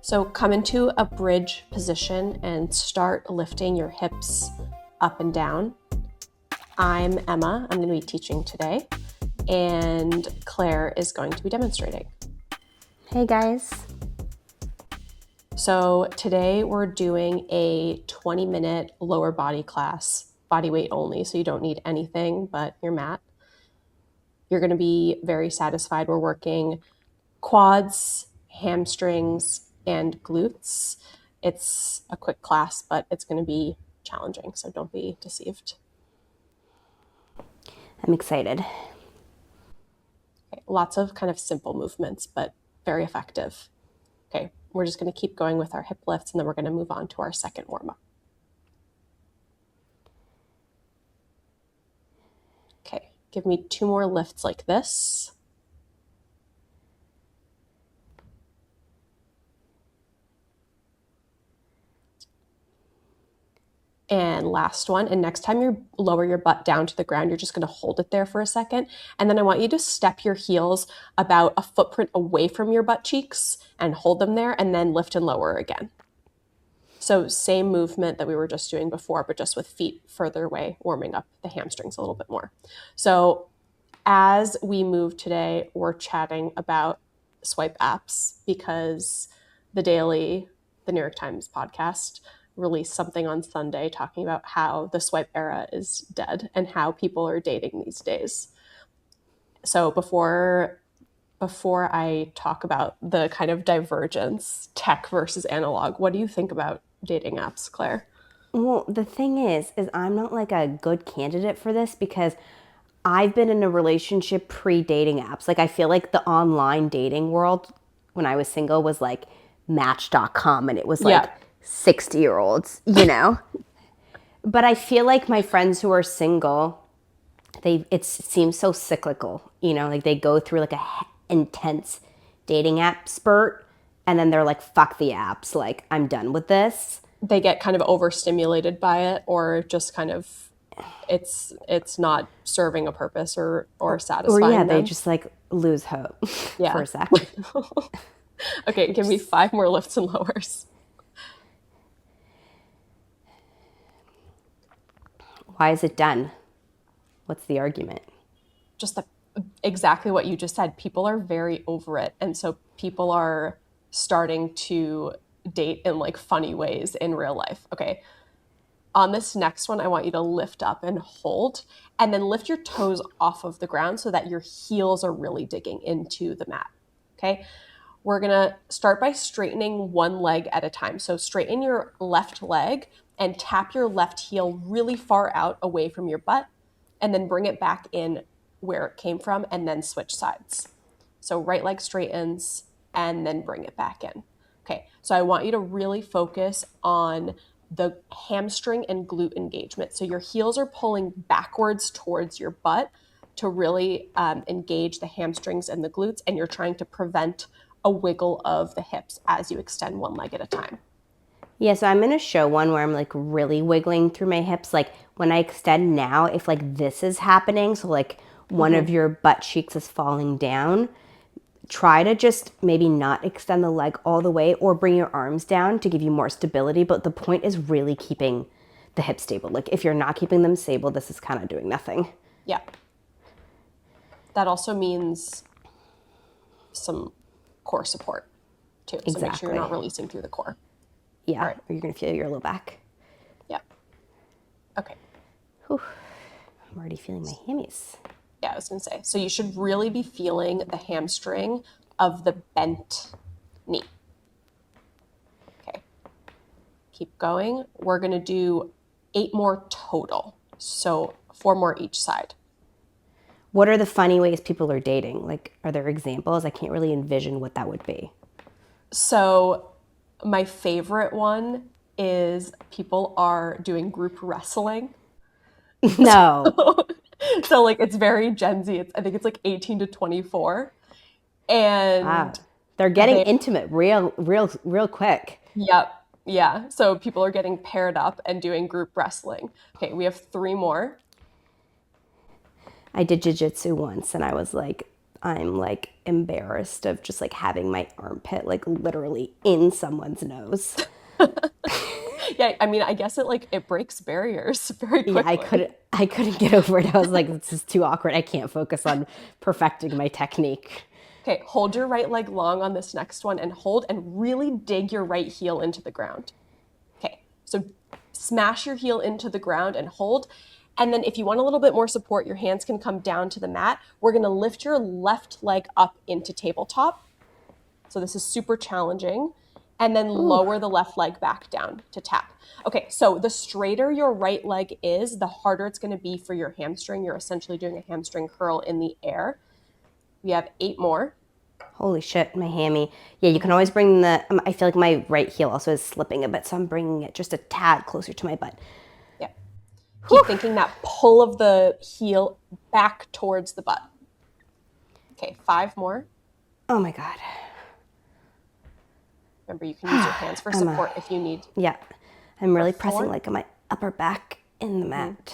So come into a bridge position and start lifting your hips up and down. I'm Emma. I'm going to be teaching today, and Claire is going to be demonstrating. Hey guys. So today we're doing a 20-minute lower body class, body weight only, so you don't need anything but your mat. You're going to be very satisfied. We're working quads, hamstrings, and glutes. It's a quick class, but it's going to be challenging, so don't be deceived. I'm excited. Okay, lots of kind of simple movements, but very effective. Okay, we're just going to keep going with our hip lifts, and then we're going to move on to our second warm-up. Okay, give me 2 more lifts like this. And last one. And next time you lower your butt down to the ground, you're just going to hold it there for a second. And then I want you to step your heels about a footprint away from your butt cheeks and hold them there, and then lift and lower again. So same movement that we were just doing before, but just with feet further away, warming up the hamstrings a little bit more. So as we move today, we're chatting about swipe apps because the New York Times podcast released something on Sunday talking about how the swipe era is dead and how people are dating these days. So before I talk about the kind of divergence, tech versus analog, what do you think about dating apps, Claire? Well, the thing is I'm not like a good candidate for this because I've been in a relationship pre-dating apps. Like I feel like the online dating world when I was single was like Match.com, and it was like 60-year-olds, you know? But I feel like my friends who are single, it seems so cyclical, you know, like they go through like a intense dating app spurt and then they're like, fuck the apps, like I'm done with this. They get kind of overstimulated by it, or just kind of it's not serving a purpose or satisfying them. They just like lose hope for a sec. Okay, give me 5 more lifts and lowers. Why is it done? What's the argument? Just exactly what you just said. People are very over it. And so people are starting to date in like funny ways in real life. Okay. On this next one, I want you to lift up and hold, and then lift your toes off of the ground so that your heels are really digging into the mat. Okay. We're going to start by straightening one leg at a time. So straighten your left leg and tap your left heel really far out away from your butt, and then bring it back in where it came from, and then switch sides. So right leg straightens and then bring it back in. Okay, so I want you to really focus on the hamstring and glute engagement. So your heels are pulling backwards towards your butt to really engage the hamstrings and the glutes, and you're trying to prevent a wiggle of the hips as you extend one leg at a time. Yeah, so I'm going to show one where I'm like really wiggling through my hips. Like when I extend now, if like this is happening, so like one of your butt cheeks is falling down, try to just maybe not extend the leg all the way or bring your arms down to give you more stability. But the point is really keeping the hips stable. Like if you're not keeping them stable, this is kind of doing nothing. Yeah. That also means some core support too. So Exactly. make sure you're not releasing through the core. Yeah, right. Or you're going to feel your low back. Yeah. Okay. Whew. I'm already feeling my hammies. Yeah, I was going to say. So you should really be feeling the hamstring of the bent knee. Okay. Keep going. We're going to do 8 more total. So 4 more each side. What are the funny ways people are dating? Like, are there examples? I can't really envision what that would be. So my favorite one is people are doing group wrestling. No. So like it's very Gen Z. I think it's like 18 to 24. And wow. They're getting intimate real quick. Yep. Yeah. So people are getting paired up and doing group wrestling. Okay, we have 3 more. I did jiu-jitsu once and I was like, I'm like embarrassed of just like having my armpit like literally in someone's nose. Yeah, I mean, I guess it breaks barriers very Yeah, quickly. I couldn't get over it. I was like, this is too awkward. I can't focus on perfecting my technique. Okay, hold your right leg long on this next one and hold and really dig your right heel into the ground. Okay, so smash your heel into the ground and hold. And then if you want a little bit more support, your hands can come down to the mat. We're gonna lift your left leg up into tabletop. So this is super challenging. And then Ooh, lower the left leg back down to tap. Okay, so the straighter your right leg is, the harder it's gonna be for your hamstring. You're essentially doing a hamstring curl in the air. We have 8 more. holy shit, my hammy. Yeah, you can always bring the, I feel like my right heel also is slipping a bit, so I'm bringing it just a tad closer to my butt. Yeah. Whew. Keep thinking that pull of the heel back towards the butt. Okay, 5 more. Oh my God. Remember, you can use your hands for support if you need. Yeah, I'm For really pressing 4, like my upper back in the mat.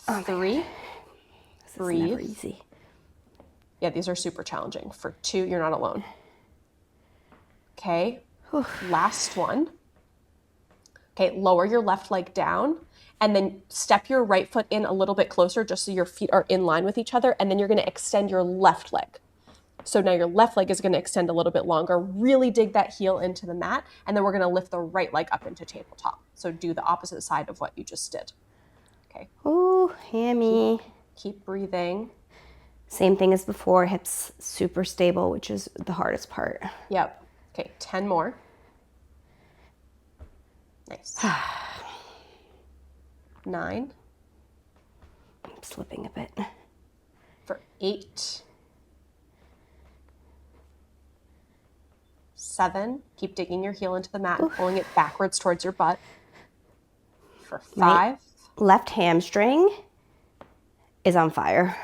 Oh my God, 3, this is never breathe. easy. Yeah, these are super challenging. For 2, you're not alone. Okay, last one. Okay, lower your left leg down and then step your right foot in a little bit closer just so your feet are in line with each other. And then you're going to extend your left leg. So now your left leg is going to extend a little bit longer. Really dig that heel into the mat. And then we're going to lift the right leg up into tabletop. So do the opposite side of what you just did. Okay. Ooh, Keep, hammy. keep breathing. Same thing as before, hips super stable, which is the hardest part. Yep. Okay, 10 more. Nice. 9. I'm slipping a bit. For 8. 7. Keep digging your heel into the mat and pulling it backwards towards your butt. For My 5. left hamstring is on fire.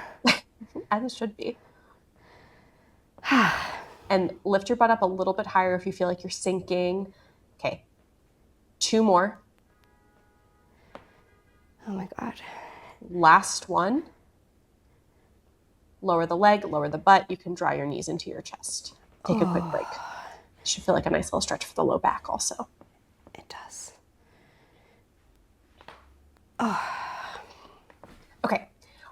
As it should be. And lift your butt up a little bit higher if you feel like you're sinking. Okay. 2 more. Oh my God. Last one. Lower the leg, lower the butt. You can draw your knees into your chest. Take a quick break. Should feel like a nice little stretch for the low back also. It does. Okay,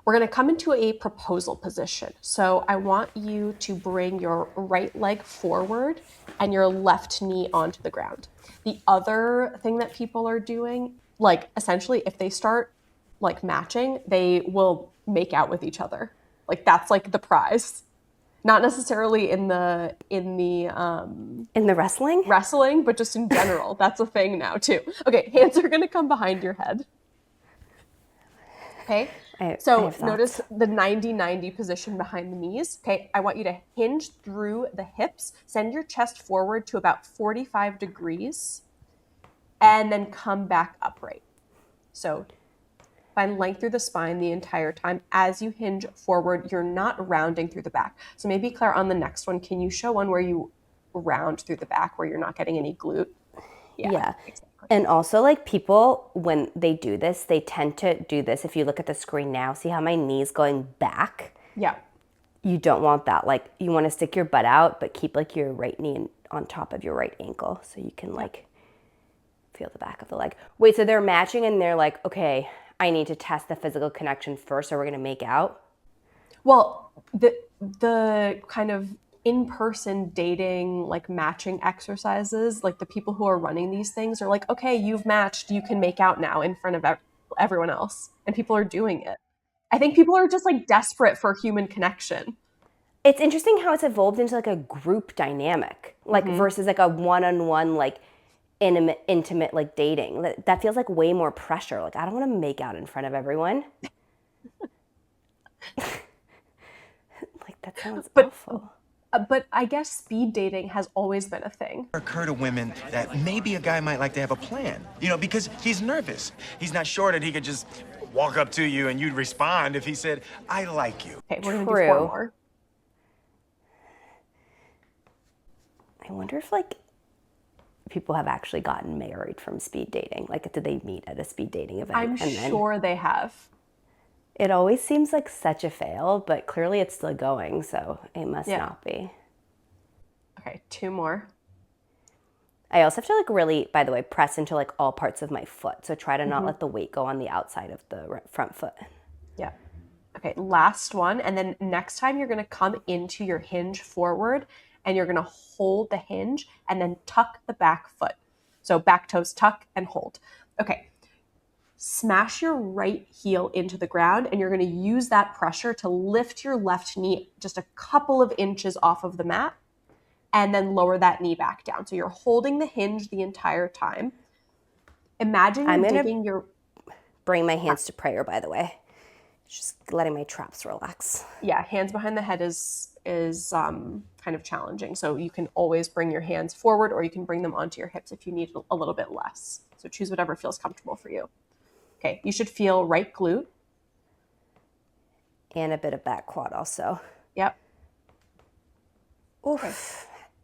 we're gonna come into a proposal position. So I want you to bring your right leg forward and your left knee onto the ground. The other thing that people are doing, like essentially if they start like matching, they will make out with each other. Like that's like the prize. Not necessarily in the In the wrestling? wrestling, but just in general. That's a thing now too. Okay, hands are gonna come behind your head. Okay, I so have notice thoughts. the 90-90 position behind the knees. Okay, I want you to hinge through the hips, send your chest forward to about 45 degrees, and then come back upright. So find length through the spine the entire time. As you hinge forward, you're not rounding through the back. So maybe, Claire, on the next one, can you show one where you round through the back where you're not getting any glute? Yeah, Yeah. exactly. And also, like, people, when they do this, they tend to do this. If you look at the screen now, see how my knee's going back? Yeah. You don't want that. Like, you want to stick your butt out, but keep, like, your right knee on top of your right ankle so you can, like, feel the back of the leg. Wait, so they're matching and they're like, okay, I need to test the physical connection first or we're going to make out? Well, the kind of in-person dating like matching exercises, like the people who are running these things are like, okay, you've matched, you can make out now in front of everyone else, and people are doing it. I think people are just like desperate for human connection. It's interesting how it's evolved into like a group dynamic, like versus like a one-on-one, like intimate like dating. That feels like way more pressure. Like I don't want to make out in front of everyone. Like that sounds But awful. but I guess speed dating has always been a thing. Occur to women that maybe a guy might like to have a plan, because he's nervous. He's not sure that he could just walk up to you and you'd respond if he said, I like you. Okay, we're gonna do 4 True. more. I wonder if like people have actually gotten married from speed dating. Like did they meet at a speed dating event I'm and then sure they have. It always seems like such a fail, but clearly it's still going, so it must Yeah. not be. Okay, 2 more. I also have to like really, by the way, press into like all parts of my foot. So try to not Mm-hmm. let the weight go on the outside of the front foot. Yeah. Okay, last one. And then next time you're going to come into your hinge forward and you're going to hold the hinge and then tuck the back foot. So back toes tuck and hold. Okay. Smash your right heel into the ground and you're going to use that pressure to lift your left knee just a couple of inches off of the mat and then lower that knee back down. So you're holding the hinge the entire time. Imagine I'm you're going to digging your bring my hands to prayer, by the way. Just letting my traps relax. yeah, hands behind the head is kind of challenging. So you can always bring your hands forward or you can bring them onto your hips if you need a little bit less. So choose whatever feels comfortable for you. Okay, you should feel right glute. And a bit of back quad also. Yep. Oof. Okay.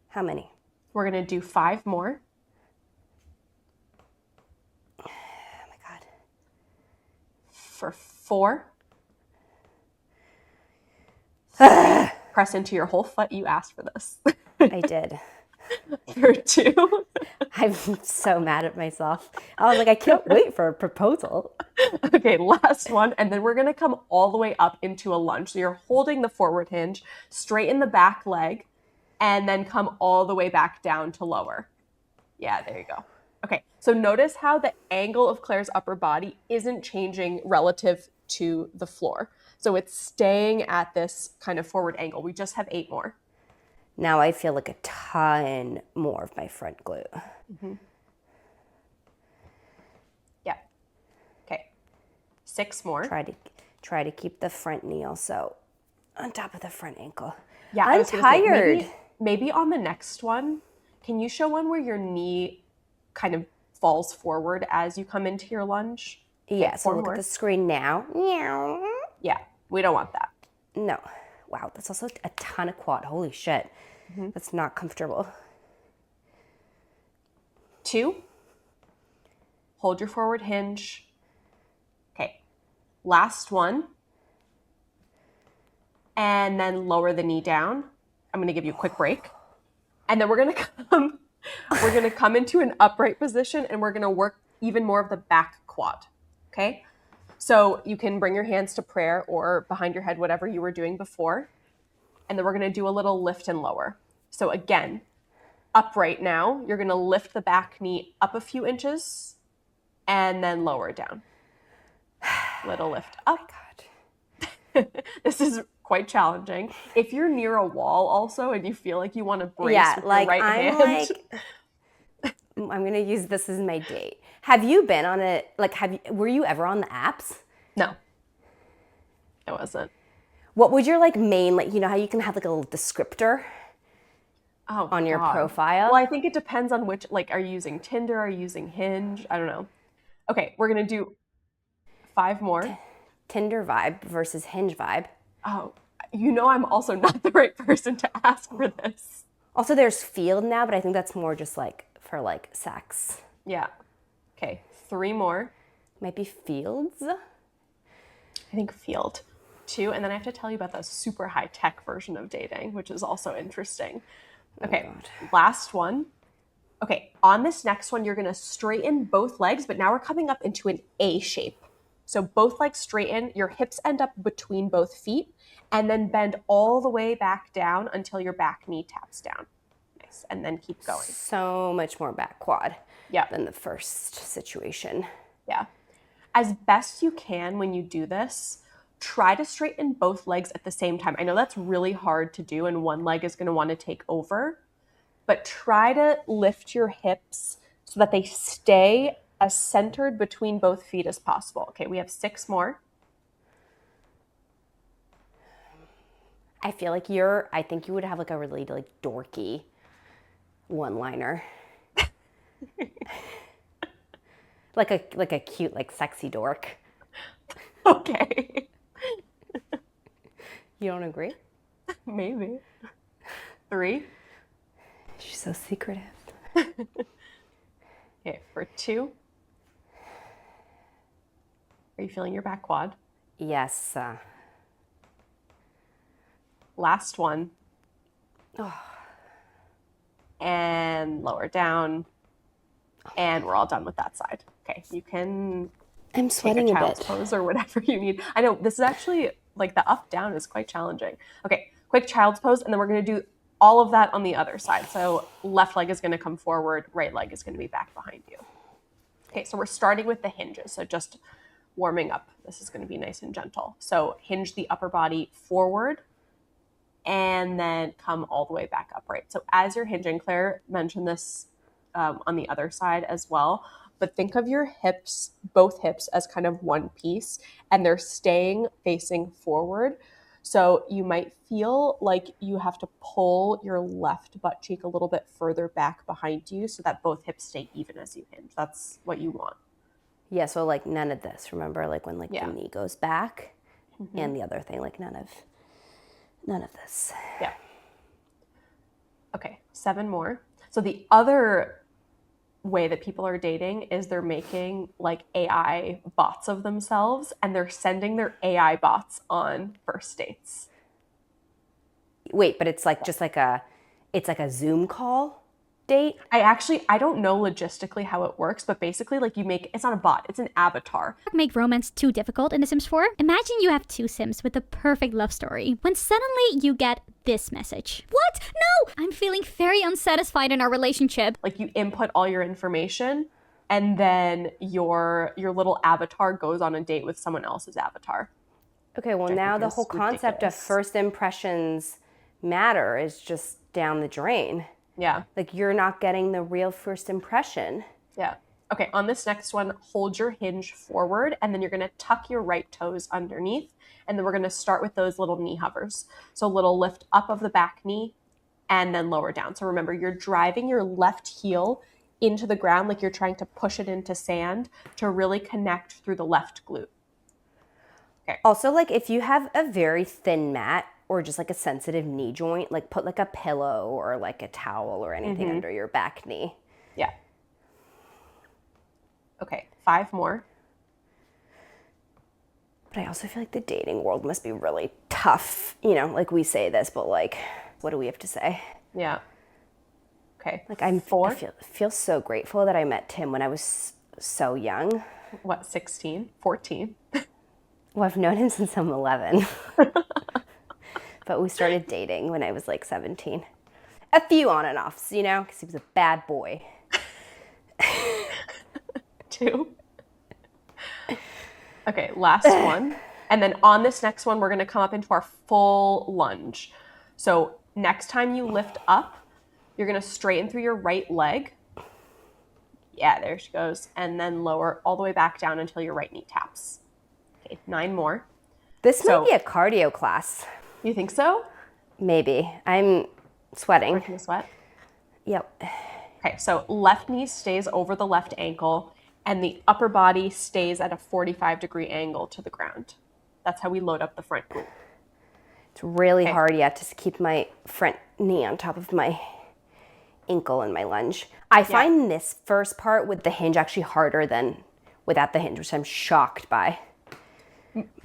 How many? We're going to do 5 more. Oh my God. For 4. 3. Press into your whole foot. You asked for this. I did. For 2. I'm so mad at myself. I was like, I can't wait for a proposal. Okay, last one. And then we're going to come all the way up into a lunge. So you're holding the forward hinge, straighten the back leg, and then come all the way back down to lower. Yeah, there you go. Okay, so notice how the angle of Claire's upper body isn't changing relative to the floor. So it's staying at this kind of forward angle. We just have 8 more. Now I feel like a ton more of my front glute. Mm-hmm. Yeah. Okay. 6 more. Try to keep the front knee also on top of the front ankle. Yeah, I'm tired. Say, maybe on the next one, can you show one where your knee kind of falls forward as you come into your lunge? Yeah, Okay, so look at the screen now. Yeah, we don't want that. No. Wow, that's also a ton of quad. Holy shit. Mm-hmm. That's not comfortable. 2, hold your forward hinge. Okay, last one. And then lower the knee down. I'm going to give you a quick break. And then we're going to come into an upright position and we're going to work even more of the back quad. Okay? So you can bring your hands to prayer or behind your head, whatever you were doing before. And then we're going to do a little lift and lower. So again, upright now, you're going to lift the back knee up a few inches and then lower down. Little lift up. Oh my God. This is quite challenging. If you're near a wall also and you feel like you want to brace with your right hand. I'm going to use this as my date. Have you been on it? Like, were you ever on the apps? No, I wasn't. What would your like main, like, you know how you can have like a little descriptor on your profile? Well, I think it depends on which, like, are you using Tinder? Are you using Hinge? I don't know. Okay, we're going to do 5 more. Tinder vibe versus Hinge vibe. Oh, you know I'm also not the right person to ask for this. Also, there's Field now, but I think that's more just like for like sex. Yeah. Okay, 3 more. Might be Fields. I think Field. 2, and then I have to tell you about the super high-tech version of dating, which is also interesting. Okay, last one. Okay, on this next one, you're going to straighten both legs, but now we're coming up into an A shape. So both legs straighten, your hips end up between both feet, and then bend all the way back down until your back knee taps down. Nice, and then keep going. So much more back quad than the first situation. Yeah. As best you can when you do this, try to straighten both legs at the same time. I know that's really hard to do, and one leg is going to want to take over, but try to lift your hips so that they stay as centered between both feet as possible. Okay, we have 6 more. I feel like I think you would have like a really like dorky one-liner. like a cute, like sexy dork. Okay. You don't agree? Maybe. 3. She's so secretive. Okay, for 2. Are you feeling your back quad? Yes. Last one. And lower down. And we're all done with that side. Okay, you can I'm take a sweating a child's bit. pose or whatever you need. I know this is actually like the up down is quite challenging. Okay, quick child's pose, and then we're going to do all of that on the other side. So left leg is going to come forward, right leg is going to be back behind you. Okay, so we're starting with the hinges. So just warming up. This is going to be nice and gentle. So hinge the upper body forward and then come all the way back upright. So as you're hinging, Claire mentioned this on the other side as well, but think of your hips, both hips, as kind of one piece, and they're staying facing forward. So you might feel like you have to pull your left butt cheek a little bit further back behind you so that both hips stay even as you hinge. That's what you want. Yeah, so like none of this. Remember, like when like Yeah. the knee goes back, and the other thing, like none of this. Yeah. Okay, 7 more. So the other way that people are dating is they're making like AI bots of themselves and they're sending their AI bots on first dates. Wait, but it's like it's like a Zoom call date. I don't know logistically how it works, but basically like it's not a bot, it's an avatar. Make romance too difficult in The Sims 4? Imagine you have two Sims with the perfect love story when suddenly you get this message. What? No! I'm feeling very unsatisfied in our relationship. Like you input all your information and then your little avatar goes on a date with someone else's avatar. Okay, well now the whole concept of first impressions matter is just down the drain. Yeah. Like you're not getting the real first impression. Yeah. Okay, on this next one, hold your hinge forward and then you're going to tuck your right toes underneath. And then we're going to start with those little knee hovers. So a little lift up of the back knee and then lower down. So remember, you're driving your left heel into the ground like you're trying to push it into sand to really connect through the left glute. Okay. Also, like if you have a very thin mat or just like a sensitive knee joint, like put like a pillow or like a towel or anything under your back knee. Yeah. Okay, 5 more. But I also feel like the dating world must be really tough. You know, like we say this, but like, what do we have to say? Yeah. Okay. Like I feel so grateful that I met Tim when I was so young. What, 16? 14? Well, I've known him since I'm 11. But we started dating when I was like 17. A few on and offs, you know, because he was a bad boy. 2. Okay, last one. And then on this next one, we're going to come up into our full lunge. So next time you lift up, you're going to straighten through your right leg. Yeah, there she goes. And then lower all the way back down until your right knee taps. Okay, 9 more. This might be a cardio class. You think so? Maybe. I'm sweating. Breaking the sweat? Yep. Okay, so left knee stays over the left ankle and the upper body stays at a 45-degree angle to the ground. That's how we load up the front glute. It's really hard yet to keep my front knee on top of my ankle in my lunge. I find this first part with the hinge actually harder than without the hinge, which I'm shocked by.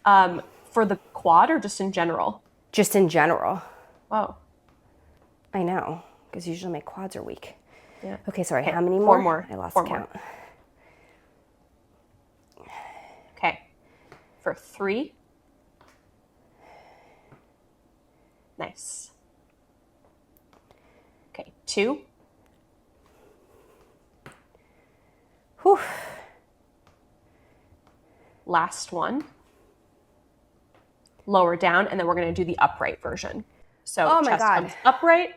For the quad or just in general? Just in general. Whoa. I know, because usually my quads are weak. Yeah. Okay, sorry, how many 4 more? more. I lost 4 count. more. Okay. For 3. Nice. Okay, 2. Whew. Last one. Lower down, and then we're going to do the upright version. So Oh my chest God. comes upright.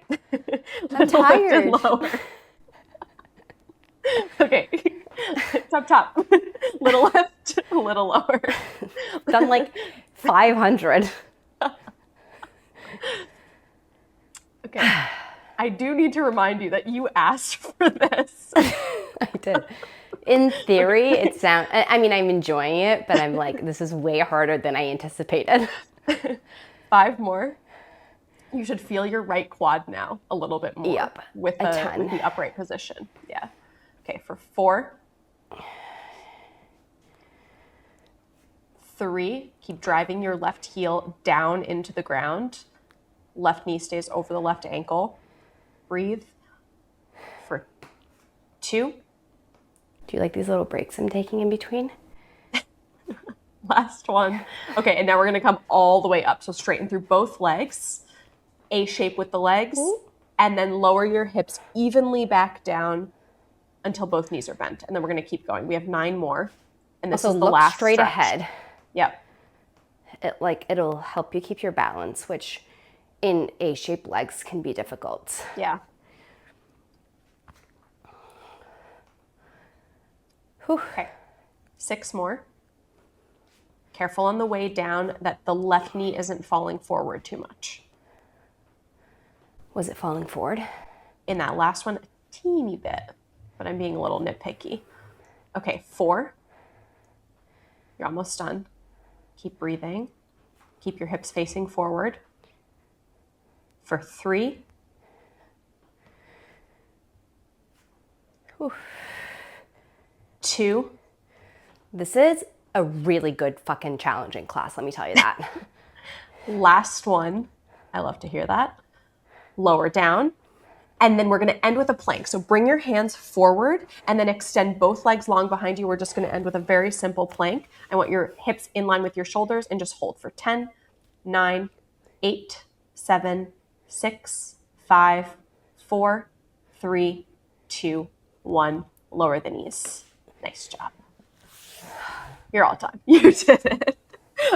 I'm tired. Lower. Okay. Top. Little lift, a little lower. Done like 500. Okay. I do need to remind you that you asked for this. I did. In theory, it sounds, I mean, I'm enjoying it, but I'm like, this is way harder than I anticipated. 5 more. You should feel your right quad now a little bit more. Yep, with a ton. the upright position. Yeah. Okay, for 4. 3, keep driving your left heel down into the ground. Left knee stays over the left ankle. Breathe. For 2. Do you like these little breaks I'm taking in between? Last one. Okay, and now we're gonna come all the way up. So straighten through both legs, A shape with the legs, and then lower your hips evenly back down until both knees are bent. And then we're gonna keep going. We have 9 more. And this Also, is the look last straight stretch. ahead. Yep. It'll help you keep your balance, which in A-shaped legs can be difficult. Yeah. Whew. Okay. 6 more. Careful on the way down that the left knee isn't falling forward too much. Was it falling forward? In that last one, a teeny bit, but I'm being a little nitpicky. Okay, 4. You're almost done. Keep breathing. Keep your hips facing forward. For 3. Whew. 2. This is a really good fucking challenging class, let me tell you that. Last one. I love to hear that. Lower down. And then we're going to end with a plank. So bring your hands forward and then extend both legs long behind you. We're just going to end with a very simple plank. I want your hips in line with your shoulders and just hold for 10, 9, 8, 7, 6, 5, 4, 3, 2, 1. Lower the knees. Nice job. You're all done. You did it.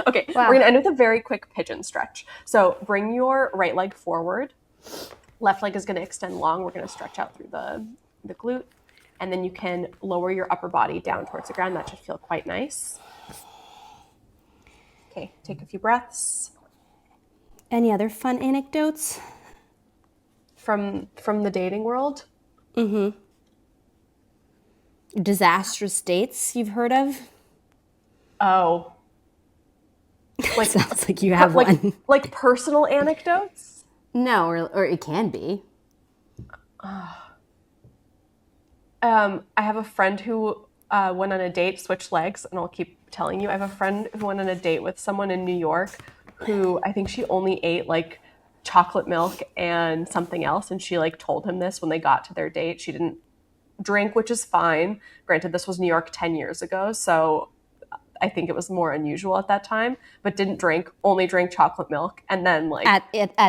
Okay, Wow. We're going to end with a very quick pigeon stretch. So bring your right leg forward. Left leg is going to extend long. We're going to stretch out through the glute. And then you can lower your upper body down towards the ground. That should feel quite nice. Okay, take a few breaths. Any other fun anecdotes? From the dating world? Disastrous dates you've heard of? Oh. Like, Sounds like you have one. like personal anecdotes? No, or it can be. I have a friend who went on a date, switched legs, and I'll keep telling you. I have a friend who went on a date with someone in New York who I think she only ate like chocolate milk and something else. And she like told him this when they got to their date. She didn't drink, which is fine. Granted, this was New York 10 years ago. So I think it was more unusual at that time, but didn't drink, only drank chocolate milk. And then like At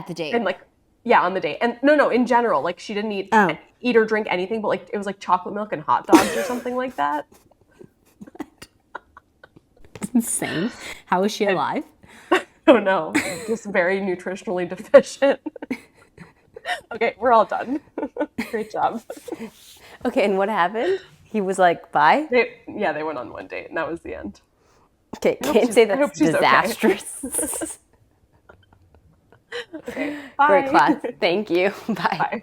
the date. and like, yeah, on the date. And no, in general, like she didn't eat or drink anything, but like it was like chocolate milk and hot dogs or something like that. That's insane. How is she alive? Oh no, just very nutritionally deficient. Okay, we're all done. Great job. Okay, and what happened? He was like, bye? They went on one date and that was the end. Okay, can't say I hope that's she's okay. disastrous. Okay, bye. Great class. Thank you. Bye. Bye.